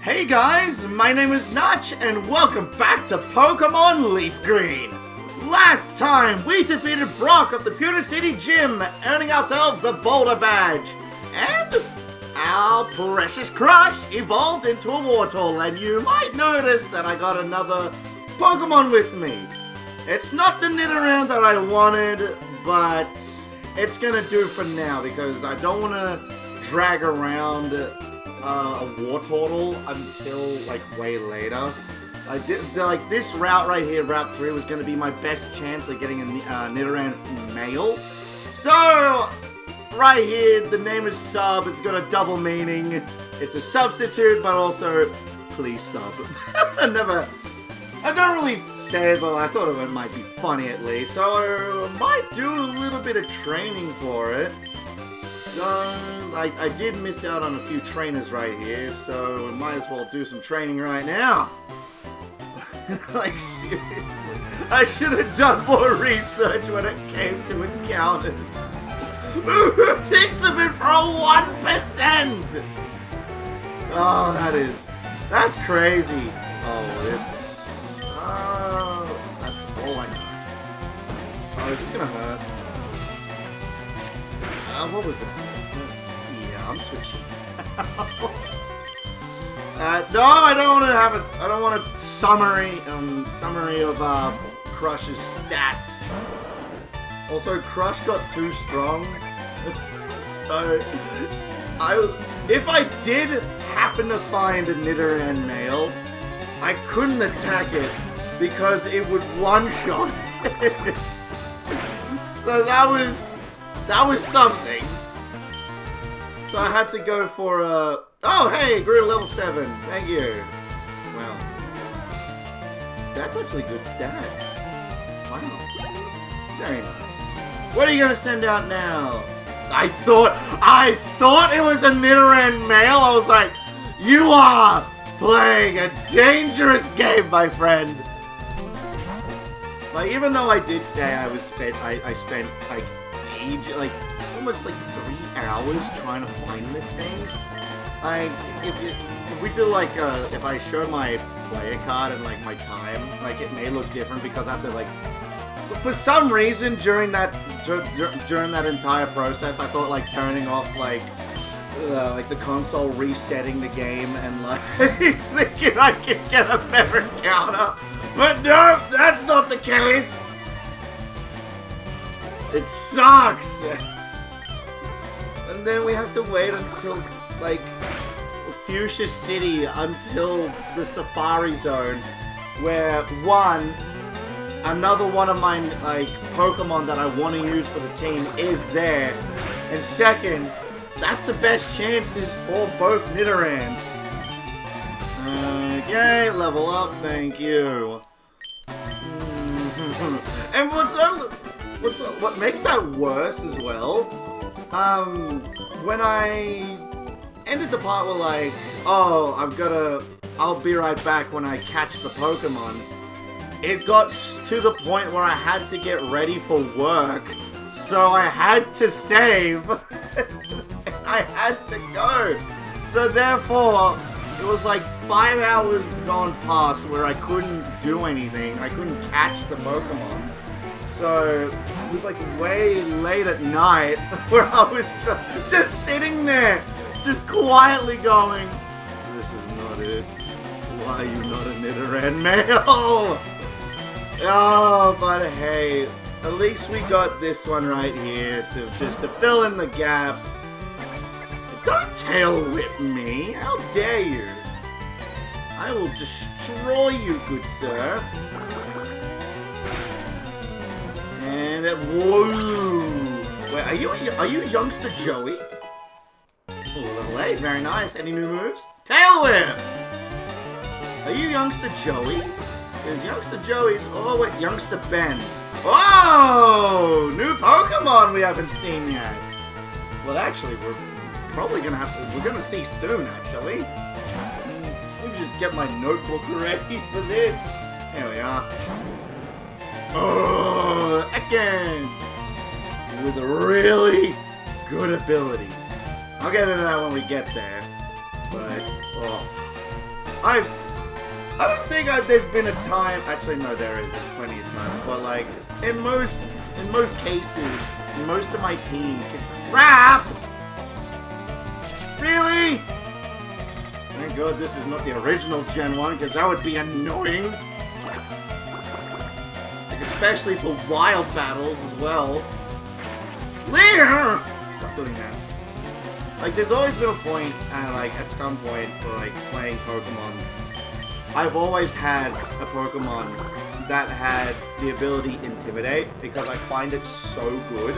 Hey guys, my name is Notch, and welcome back to Pokémon LeafGreen. Last time, we defeated Brock of the Pewter City Gym, earning ourselves the Boulder Badge. And our precious Crush evolved into a Wartortle, and you might notice that I got another Pokemon with me. It's not the Nidoran that I wanted, but it's gonna do for now, because I don't want to drag around a Wartortle until like way later. This route right here, Route 3, was going to be my best chance of getting a Nidoran male. So, right here, the name is Sub. It's got a double meaning. It's a substitute, but also, please sub. I don't really say it, but I thought it might be funny at least. So, I might do a little bit of training for it. So, I did miss out on a few trainers right here, so we might as well do some training right now. Like, seriously. I should have done more research when it came to encounters. Who thinks of it for a 1%? Oh, that's crazy. Oh, that's all I know. Oh, this is gonna hurt. What was that? Yeah, I'm switching out. No, I don't want to have it. I don't want a summary of Crush's stats. Also, Crush got too strong, so if I did happen to find a Nidoran male, I couldn't attack it because it would one-shot it. So that was something. So I had to go for a... Oh, hey, grew to level 7. Thank you. Well, that's actually good stats. Wow. Very nice. What are you going to send out now? I thought it was a Nidoran male. I was like, you are playing a dangerous game, my friend. Like, even though I did say I spent like almost like 3 hours trying to find this thing. Like, if we do like, if I show my player card and like my time, like it may look different because I have to like, for some reason during that entire process, I thought like turning off like the console, resetting the game, and like thinking I could get a better encounter, but no, that's not the case. It sucks. And then we have to wait until, like, Fuchsia City, until the Safari Zone, where, another one of my, like, Pokemon that I want to use for the team is there, and second, that's the best chances for both Nidorans. Okay, level up, thank you. And what makes that worse as well, when I ended the part where like, oh, I'll be right back when I catch the Pokemon, it got to the point where I had to get ready for work, so I had to save, and I had to go. So therefore, it was like 5 hours gone past where I couldn't do anything, I couldn't catch the Pokemon. So it was like way late at night where I was just sitting there, just quietly going, this is not it. Why are you not a Nidoran male? Oh, but hey, at least we got this one right here to fill in the gap. Don't tail whip me. How dare you? I will destroy you, good sir. And that, whoa! Wait, are you youngster Joey? Oh, level 8, very nice. Any new moves? Tail whip! Are you youngster Joey? Because youngster Joey's, oh wait, youngster Ben. Oh! New Pokemon we haven't seen yet. Well, actually, we're probably gonna we're gonna see soon, actually. Let me just get my notebook ready for this. Here we are. Oh, Ekans! With a really good ability. I'll get into that when we get there. But, oh. I don't think there's been a time. Actually, no, there is. There's plenty of times. But like in most cases, most of my team can rap. Really? Thank God this is not the original Gen 1, because that would be annoying. Like, especially for wild battles as well. Lear! Stop doing that. Like, there's always been a point, like, at some point for, like, playing Pokemon. I've always had a Pokemon that had the ability Intimidate, because I find it so good.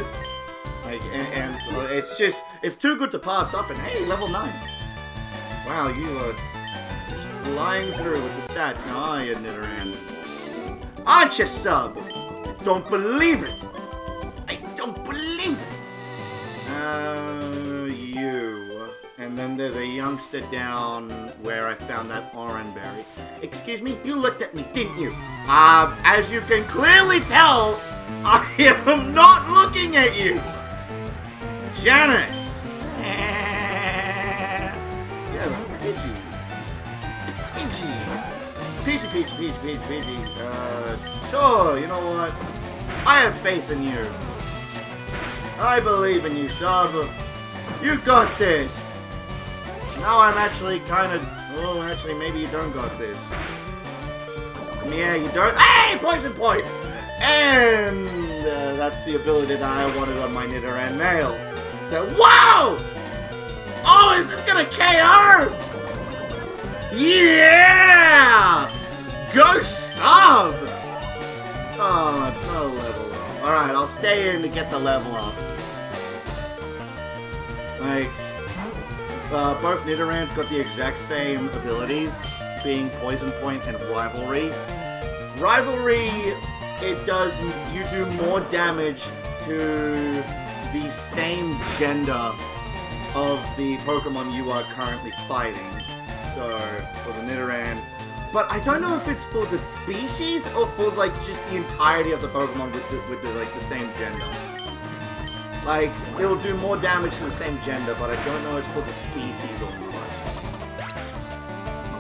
Like, and it's just, it's too good to pass up, and hey, level 9. Wow, you are just flying through with the stats now, are you, Nidoran? Aren't you, sub? I don't believe it. I don't believe it. You. And then there's a youngster down where I found that orange berry. Excuse me? You looked at me, didn't you? As you can clearly tell, I am not looking at you. Janice. Yeah, Pidgey. Pidgey. Sure, you know what? I have faith in you. I believe in you, sub. You got this. Now I'm actually kind of... Oh, actually, maybe you don't got this. Yeah, you don't... Hey! Poison point! And that's the ability that I wanted on my Nidoran male. So, wow! Oh, is this gonna KO? Yeah! Go sub! Oh, it's not a level up. Alright, I'll stay in to get the level up. Like, both Nidorans got the exact same abilities, being Poison Point and Rivalry. Rivalry, it does, you do more damage to the same gender of the Pokemon you are currently fighting. So, for the Nidoran. But I don't know if it's for the species or for, like, just the entirety of the Pokemon with the same gender. Like, it will do more damage to the same gender, but I don't know if it's for the species or not.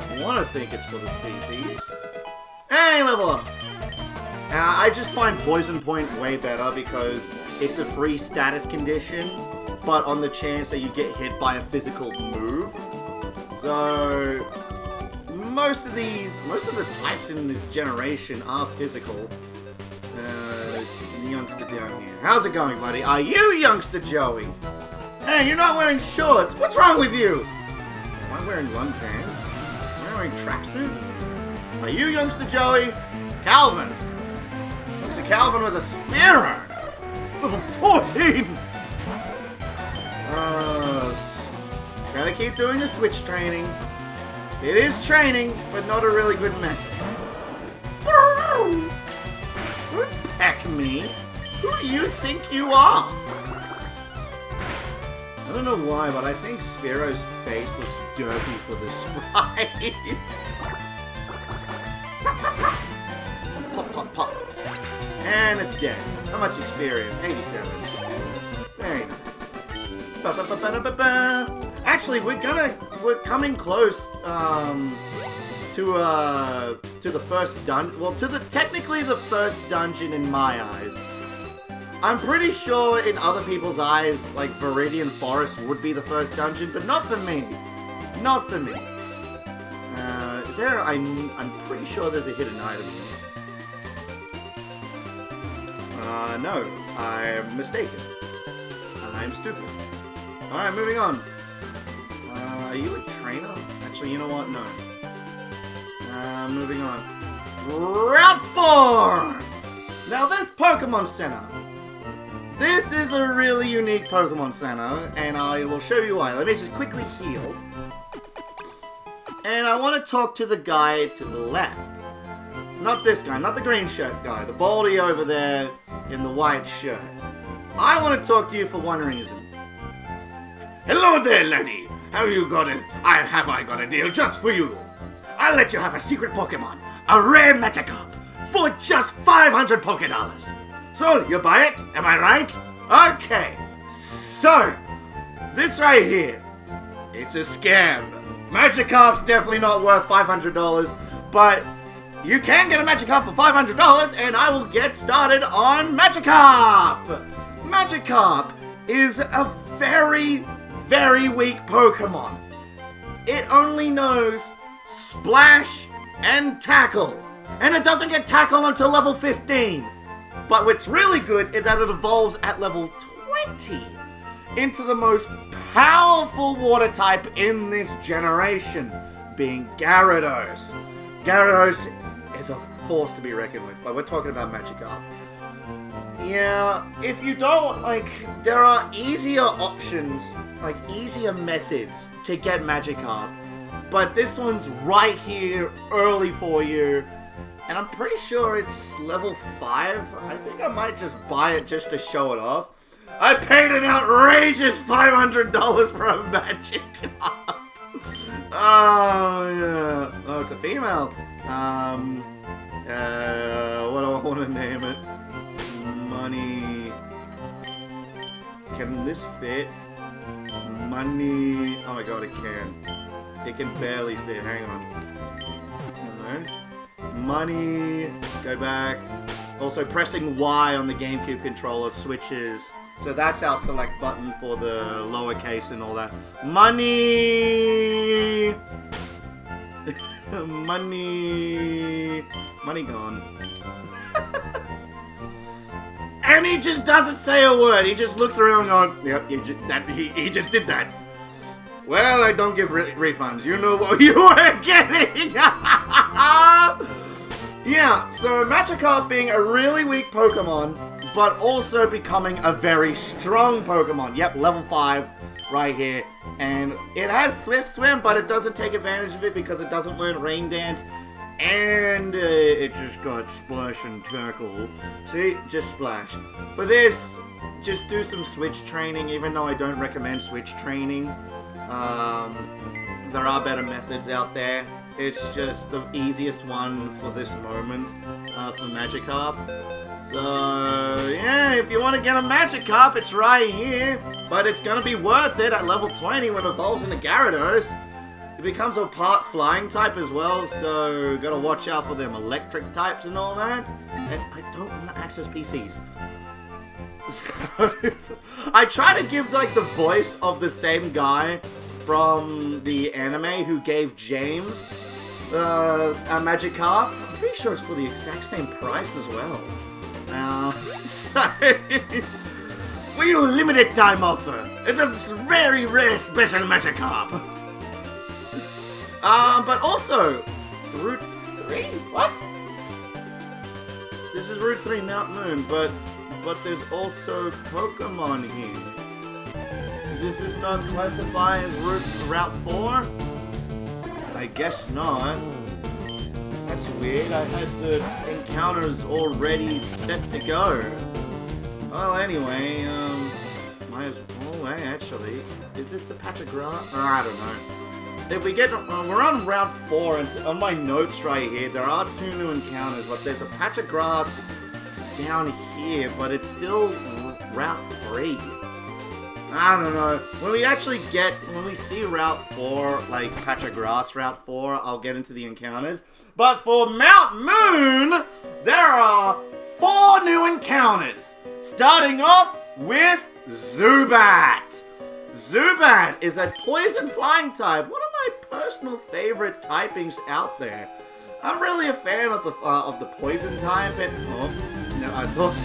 I want to think it's for the species. Hey, level up! I just find Poison Point way better because it's a free status condition, but on the chance that you get hit by a physical move. So, most of the types in this generation are physical. The youngster down here. How's it going, buddy? Are you youngster Joey? Hey, you're not wearing shorts. What's wrong with you? Am I wearing run pants? Am I wearing tracksuits? Are you youngster Joey? Calvin. Youngster Calvin with a spearer. Level 14. Gotta keep doing the switch training. It is training, but not a really good method. Don't peck me. Who do you think you are? I don't know why, but I think Spearo's face looks derpy for the sprite. Pop, pop, pop. And it's dead. How much experience? 87. Very nice. Ba-ba-ba-ba-ba-ba. Actually, we're coming close to the first dungeon. Well, technically the first dungeon in my eyes. I'm pretty sure in other people's eyes, like Viridian Forest would be the first dungeon, but not for me. Not for me. Is there? I'm pretty sure there's a hidden item here. No, I'm mistaken. I'm stupid. Alright, moving on. Are you a trainer? Actually, you know what? No. Moving on. Route 4! Now, this Pokemon Center. This is a really unique Pokemon Center, and I will show you why. Let me just quickly heal. And I want to talk to the guy to the left. Not this guy, not the green shirt guy. The baldy over there in the white shirt. I want to talk to you for one reason. Hello there, laddie. Have I got a deal just for you. I'll let you have a secret Pokemon, a rare Magikarp, for just 500 Pokédollars. So, you buy it? Am I right? Okay. So, this right here, it's a scam. Magikarp's definitely not worth $500, but you can get a Magikarp for $500, and I will get started on Magikarp! Magikarp is a very, very weak Pokemon. It only knows Splash and Tackle, and it doesn't get Tackle until level 15. But what's really good is that it evolves at level 20 into the most powerful water type in this generation, being Gyarados. Gyarados is a force to be reckoned with, but we're talking about Magikarp. Yeah, if you don't, there are easier options, easier methods to get Magikarp, but this one's right here, early for you, and I'm pretty sure it's level 5. I think I might just buy it just to show it off. I paid an outrageous $500 for a Magikarp. Oh, yeah. Oh, it's a female. What do I want to name it? Money. Can this fit? Money. Oh my god, it can. It can barely fit. Hang on. No. Money. Go back. Also, pressing Y on the GameCube controller switches. So that's our select button for the lowercase and all that. Money! Money! Money gone. And he just doesn't say a word. He just looks around going, yep, he just did that. Well, I don't give refunds. You know what you were getting. Yeah, so Magikarp being a really weak Pokemon, but also becoming a very strong Pokemon. Yep, level 5 right here. And it has Swift Swim, but it doesn't take advantage of it because it doesn't learn Rain Dance. And it just got Splash and Tackle. See? Just Splash. For this, just do some Switch training, even though I don't recommend Switch training. There are better methods out there. It's just the easiest one for this moment for Magikarp. So, yeah, if you want to get a Magikarp, it's right here. But it's going to be worth it at level 20 when it evolves into Gyarados. It becomes a part flying type as well, so gotta watch out for them electric types and all that. And I don't want to access PCs. I try to give, the voice of the same guy from the anime who gave James a Magikarp. I'm pretty sure it's for the exact same price as well. For you, limited time offer. It's a very rare special Magikarp. But also, Route 3? What? This is Route 3 Mount Moon, but there's also Pokemon here. Does this not classify as Route 4? I guess not. That's weird. I had the encounters already set to go. Well, anyway, might as well, actually. Is this the patch of grass? I don't know. If we get, we're on Route 4, and on my notes right here, there are 2 new encounters, but there's a patch of grass down here, but it's still Route 3. I don't know. When we see Route 4, patch of grass Route 4, I'll get into the encounters. But for Mount Moon, there are 4 new encounters, starting off with Zubat. Zubat is a poison flying type, one of my personal favorite typings out there. I'm really a fan of the poison type, and oh no, I thought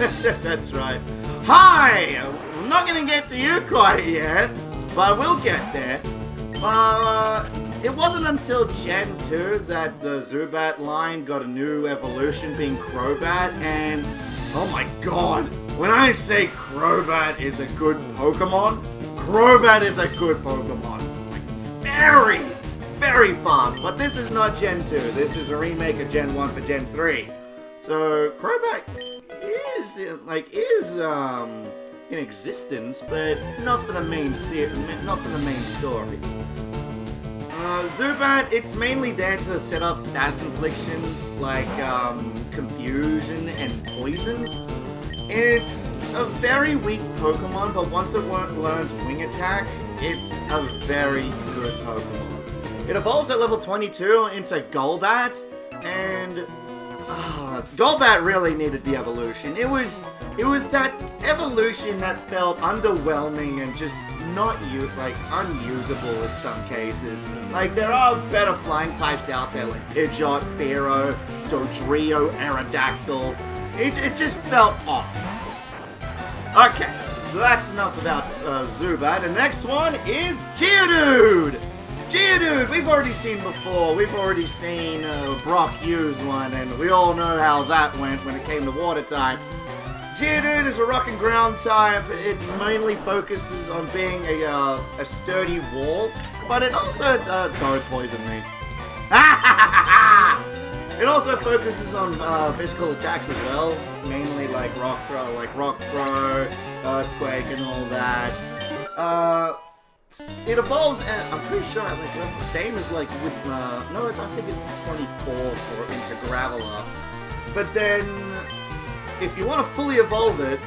that's right. Hi, I'm not gonna get to you quite yet, but we'll get there. It wasn't until Gen 2 that the Zubat line got a new evolution, being Crobat, and oh my god, when I say Crobat is a good Pokemon, Crobat is a good Pokemon. Very, very fast. But this is not Gen 2. This is a remake of Gen 1 for Gen 3. So Crobat is in existence, but not for the main story. Zubat, it's mainly there to set up status inflictions like confusion and poison. It's a very weak Pokemon, but once it learns Wing Attack, it's a very good Pokemon. It evolves at level 22 into Golbat, and Golbat really needed the evolution. It was that evolution that felt underwhelming and just not unusable in some cases. Like, there are better flying types out there like Pidgeot, Fearow, Dodrio, Aerodactyl. It just felt off. Okay, so that's enough about Zubat. The next one is Geodude! Geodude, we've already seen before. We've already seen Brock use one, and we all know how that went when it came to water types. Geodude is a rock and ground type. It mainly focuses on being a sturdy wall, but it also don't poison me. It also focuses on physical attacks as well, mainly like rock throw, earthquake, and all that. It evolves, and I'm pretty sure the same as like with no, I think it's 24 for into Graveler. But then, if you want to fully evolve it,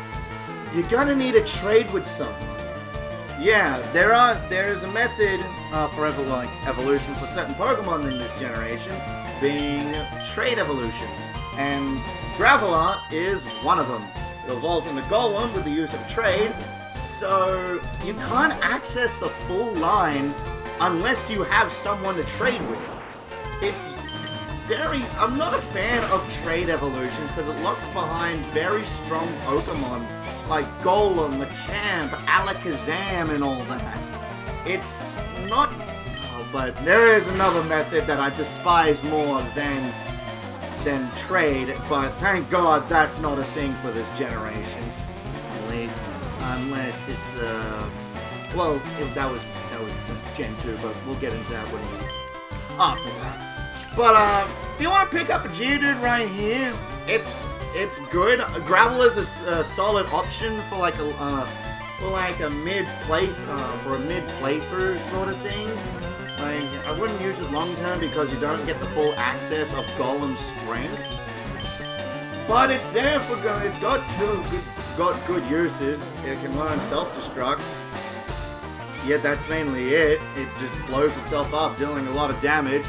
you're gonna need a trade with someone. Yeah, there's a method for evolution for certain Pokemon in this generation, being trade evolutions, and Graveler is one of them. It evolves into Golem with the use of trade, so you can't access the full line unless you have someone to trade with. I'm not a fan of trade evolutions because it locks behind very strong Pokemon like Golem, Machamp, Alakazam, and all that. It's not... but there is another method that I despise more than trade, but thank God that's not a thing for this generation. Unless it's, well, that was Gen 2, but we'll get into that after that. But, if you want to pick up a Geodude right here, it's good. Gravel is a solid option for like a mid playthrough sort of thing. Like, I wouldn't use it long term because you don't get the full access of Golem's strength. But it's there for it's got good uses. It can learn self-destruct. Yeah, that's mainly it. It just blows itself up, dealing a lot of damage.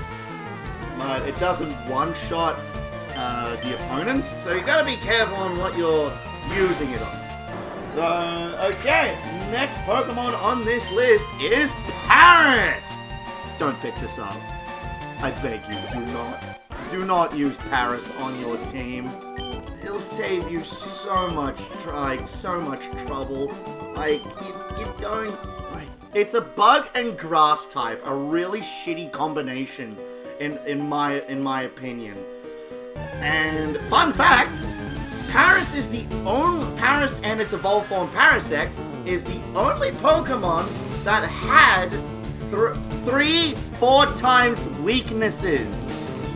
But it doesn't one-shot the opponent, so you gotta be careful on what you're using it on. So, okay, next Pokemon on this list is Paris! Don't pick this up. I beg you, do not use Paris on your team. It'll save you so much trouble. Like, you don't... It's a bug and grass type, a really shitty combination, in my opinion. And fun fact, Paris and its evolved form Parasect is the only Pokemon that had 4 times weaknesses.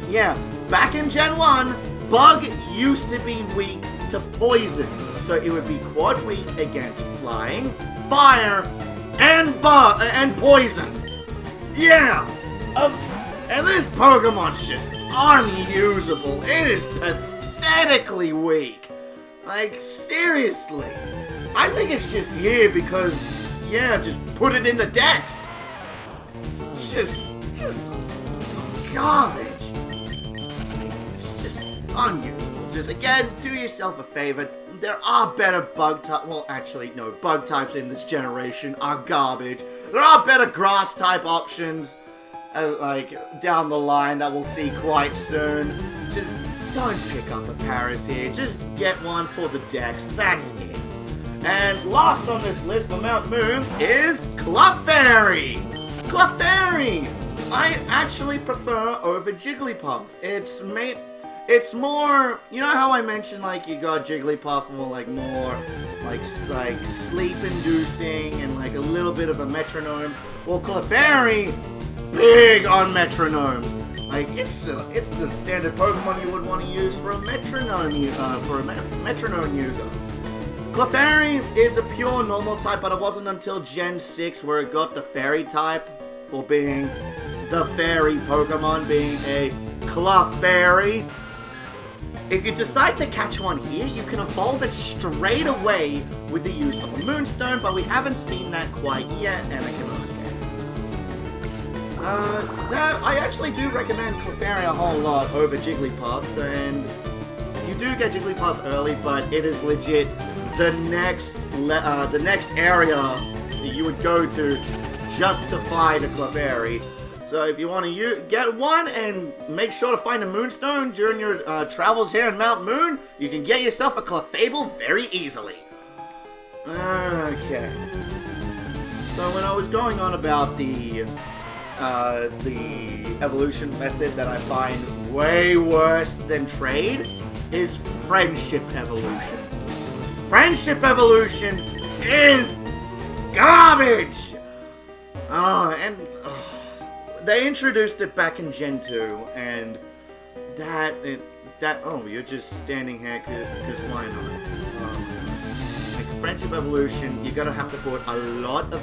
Yeah, back in Gen 1, Bug used to be weak to poison, so it would be quad weak against flying, fire, and poison. Yeah, and this Pokemon's just unusable. It is pathetically weak. Like, seriously. I think it's just here because, yeah, just put it in the Dex. It's just garbage. It's just unusable. Just, again, do yourself a favor. There are better bug types. Well, actually, no. Bug types in this generation are garbage. There are better grass type options. Like, down the line that we'll see quite soon. Just don't pick up a Paris here. Just get one for the Dex. That's it. And last on this list for Mount Moon is Clefairy. Clefairy! I actually prefer over Jigglypuff. It's more, you know how I mentioned, like, you got Jigglypuff more like sleep-inducing and like a little bit of a metronome. Well, Clefairy, big on metronomes. Like, it's the standard Pokemon you would want to use for a metronome user. Clefairy is a pure normal type, but it wasn't until Gen 6 where it got the fairy type for being the fairy Pokemon, being a Clefairy. If you decide to catch one here, you can evolve it straight away with the use of a Moonstone, but we haven't seen that quite yet, and I can understand. I actually do recommend Clefairy a whole lot over Jigglypuffs, and you do get Jigglypuff early, but it is legit the next area you would go to just to find a Clefairy. So if you want to get one and make sure to find a Moonstone during your travels here in Mount Moon, you can get yourself a Clefable very easily. Okay. So when I was going on about the evolution method that I find way worse than trade is friendship evolution. Friendship evolution is garbage! They introduced it back in Gen 2, and oh, you're just standing here because why not? Like friendship evolution, you're gonna have to put a lot of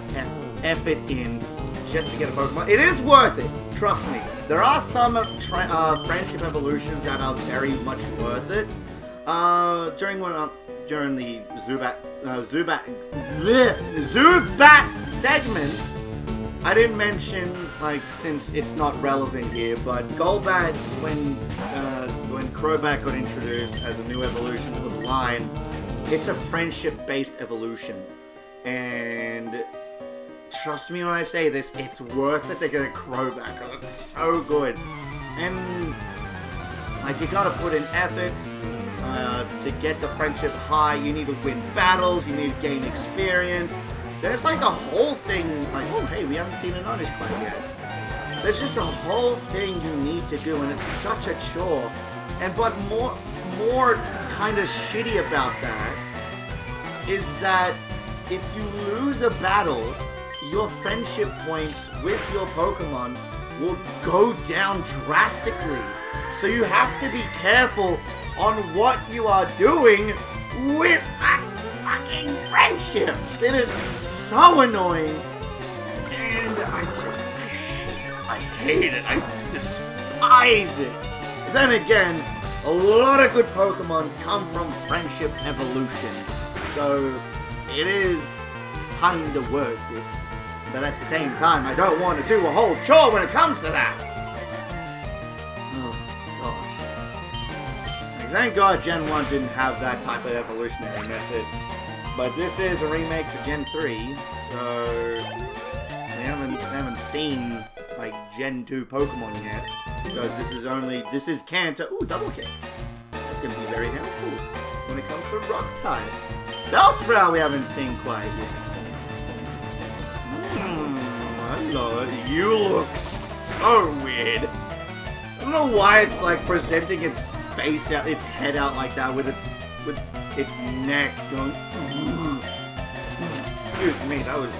effort in just to get a Pokemon. It is worth it, trust me. There are some friendship evolutions that are very much worth it. During the Zubat segment, I didn't mention, like, since it's not relevant here, but Golbat, when Crobat got introduced as a new evolution for the line, it's a friendship-based evolution. And trust me when I say this, it's worth it to get a Crobat, because it's so good. And, like, you gotta put in efforts to get the friendship high. You need to win battles, you need to gain experience. There's like a whole thing, like, oh hey, we haven't seen an honest quite yet. There's just a whole thing you need to do, and it's such a chore. And but more kind of shitty about that is that if you lose a battle, your friendship points with your Pokemon will go down drastically. So you have to be careful on what you are doing with that fucking friendship. It is so annoying, and I hate it, I despise it. Then again, a lot of good Pokemon come from friendship evolution, so it is kinda worth it. But at the same time, I don't want to do a whole chore when it comes to that. Oh, gosh. Thank God Gen 1 didn't have that type of evolutionary method. But this is a remake for Gen 3, so we haven't seen like Gen 2 Pokemon yet, because this is Kanto. Ooh, double kick. That's gonna be very helpful when it comes to rock types. Bellsprout we haven't seen quite yet. Hello, you look so weird. I don't know why it's like presenting its face out, its head out like that with its neck going. Excuse me, that was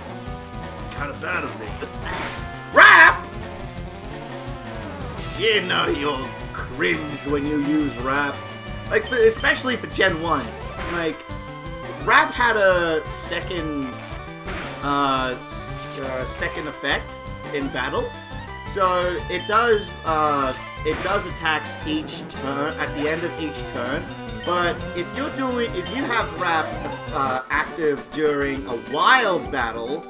kind of bad of me. Rap! You know you'll cringe when you use Rap. Like, especially for Gen 1. Like, Rap had a second effect in battle. So it does attacks each turn, at the end of each turn. But if you have Rap active during a wild battle,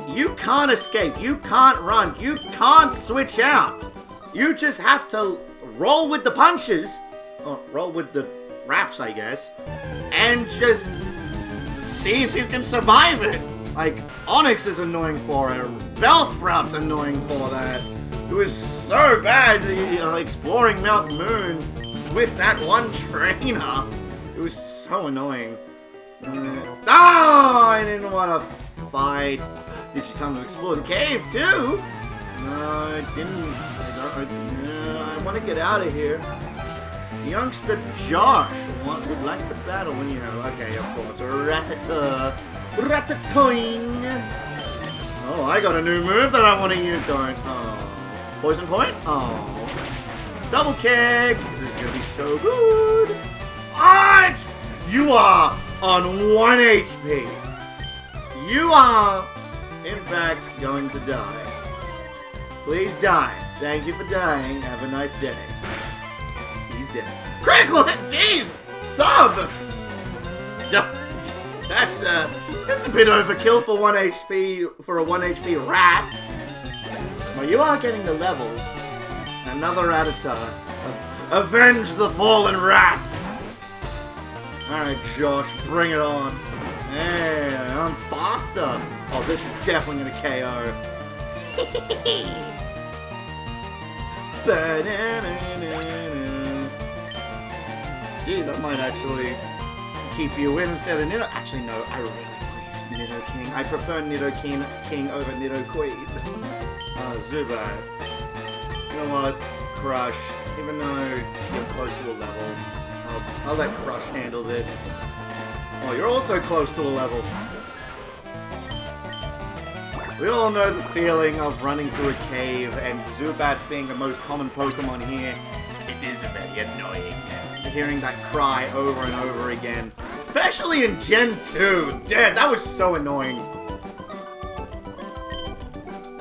you can't escape, you can't run, you can't switch out. You just have to roll with the punches, or roll with the Raps, I guess, and just see if you can survive it. Like, Onix is annoying for it, Bellsprout's annoying for that. It was so bad exploring Mount Moon with that one trainer. It was so annoying. Oh, I didn't want to fight. Did you come to explore the cave too? No, I didn't. I want to get out of here. Youngster Josh would like to battle when you have. Okay, of course. Ratatouille. Oh, I got a new move that I want to use. Don't. Oh. Poison point? Oh. Double kick! This is gonna be so good! What? You are on 1 HP! You are, in fact, going to die. Please die. Thank you for dying. Have a nice day. He's dead. Critical hit! Jeez! Sub! That's a bit overkill for 1 HP, for a 1 HP rat. Well, you are getting the levels. Another Rattata. Avenge the fallen rat! Alright, Josh, bring it on. Hey, I'm faster. Oh, this is definitely gonna KO. Jeez, I might actually keep you in instead of Nido. Actually, no, I really want to use Nidoking. I prefer Nidoking over Nidoqueen. Zubat. You know what? Crush. Even though you're close to a level, I'll let Crush handle this. Oh, you're also close to a level. We all know the feeling of running through a cave, and Zubat being the most common Pokemon here, it is very annoying. Hearing that cry over and over again. Especially in Gen 2. Yeah, that was so annoying.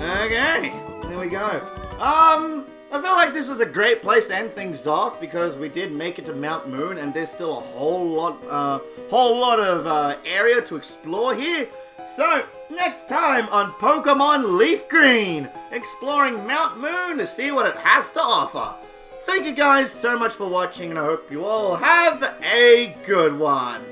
Okay, there we go. I feel like this is a great place to end things off because we did make it to Mount Moon and there's still a whole lot of area to explore here. So, next time on Pokemon LeafGreen, exploring Mount Moon to see what it has to offer. Thank you guys so much for watching and I hope you all have a good one.